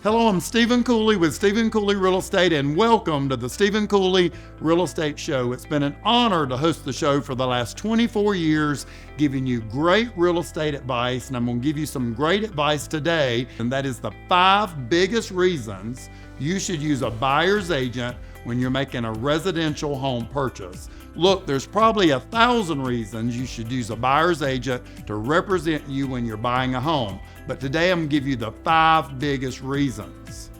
Hello, I'm Stephen Cooley with Stephen Cooley Real Estate, and welcome to the Stephen Cooley Real Estate Show. It's been an honor to host the show for the last 24 years, giving you great real estate advice, and I'm going to give you some great advice today, and that is the 5 biggest reasons you should use a buyer's agent when you're making a residential home purchase. Look, there's probably 1,000 reasons you should use a buyer's agent to represent you when you're buying a home, but today I'm going to give you the 5 biggest reasons.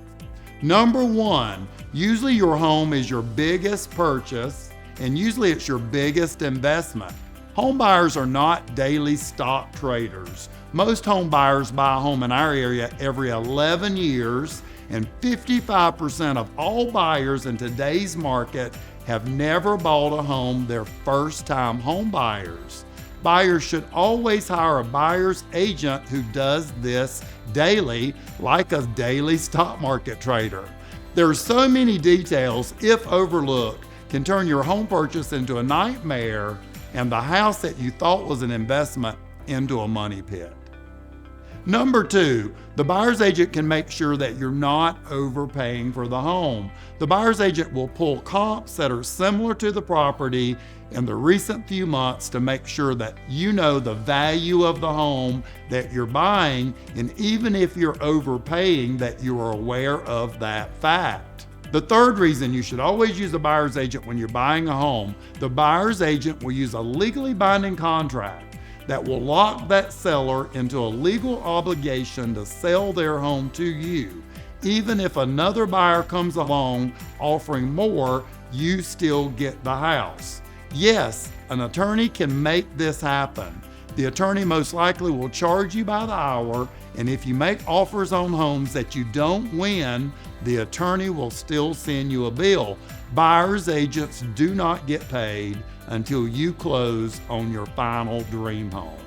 Number 1, usually your home is your biggest purchase, and usually it's your biggest investment. Home buyers are not daily stock traders. Most home buyers buy a home in our area every 11 years, and 55% of all buyers in today's market have never bought a home. They're first-time home buyers. Buyers should always hire a buyer's agent who does this daily, like a daily stock market trader. There are so many details, if overlooked, can turn your home purchase into a nightmare and the house that you thought was an investment into a money pit. Number 2, the buyer's agent can make sure that you're not overpaying for the home. The buyer's agent will pull comps that are similar to the property in the recent few months to make sure that you know the value of the home that you're buying, and even if you're overpaying, that you are aware of that fact. The third reason you should always use a buyer's agent when you're buying a home, the buyer's agent will use a legally binding contract that will lock that seller into a legal obligation to sell their home to you. Even if another buyer comes along offering more, you still get the house. Yes, an attorney can make this happen. The attorney most likely will charge you by the hour, and if you make offers on homes that you don't win, the attorney will still send you a bill. Buyer's agents do not get paid until you close on your final dream home.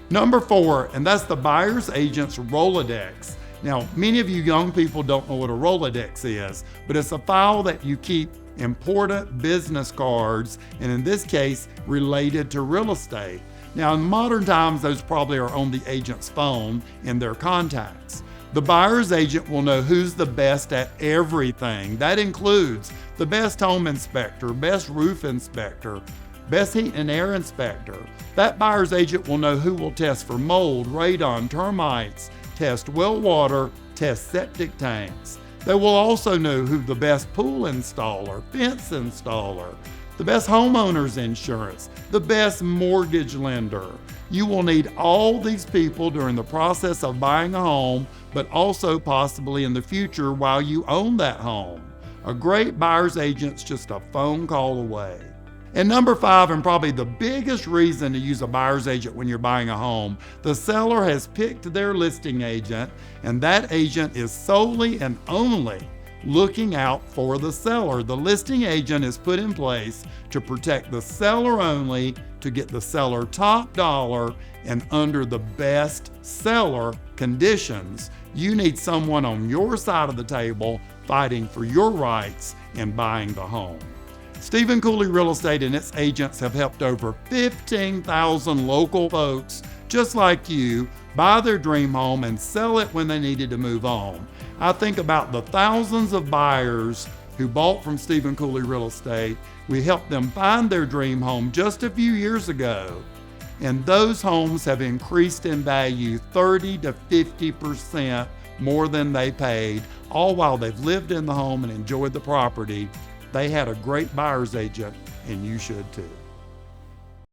Number 4, and that's the buyer's agent's Rolodex. Now, many of you young people don't know what a Rolodex is, but it's a file that you keep important business cards, and in this case, related to real estate. Now, in modern times, those probably are on the agent's phone in their contacts. The buyer's agent will know who's the best at everything. That includes the best home inspector, best roof inspector, best heat and air inspector. That buyer's agent will know who will test for mold, radon, termites, test well water, test septic tanks. They will also know who the best pool installer, fence installer, the best homeowner's insurance, the best mortgage lender. You will need all these people during the process of buying a home, but also possibly in the future while you own that home. A great buyer's agent's just a phone call away. And number 5, and probably the biggest reason to use a buyer's agent when you're buying a home, the seller has picked their listing agent, and that agent is solely and only looking out for the seller. The listing agent is put in place to protect the seller only, to get the seller top dollar and under the best seller conditions. You need someone on your side of the table fighting for your rights in buying the home. Stephen Cooley Real Estate and its agents have helped over 15,000 local folks just like you buy their dream home and sell it when they needed to move on. I think about the thousands of buyers who bought from Stephen Cooley Real Estate. We helped them find their dream home just a few years ago, and those homes have increased in value 30 to 50% more than they paid, all while they've lived in the home and enjoyed the property. They had a great buyer's agent, and you should too.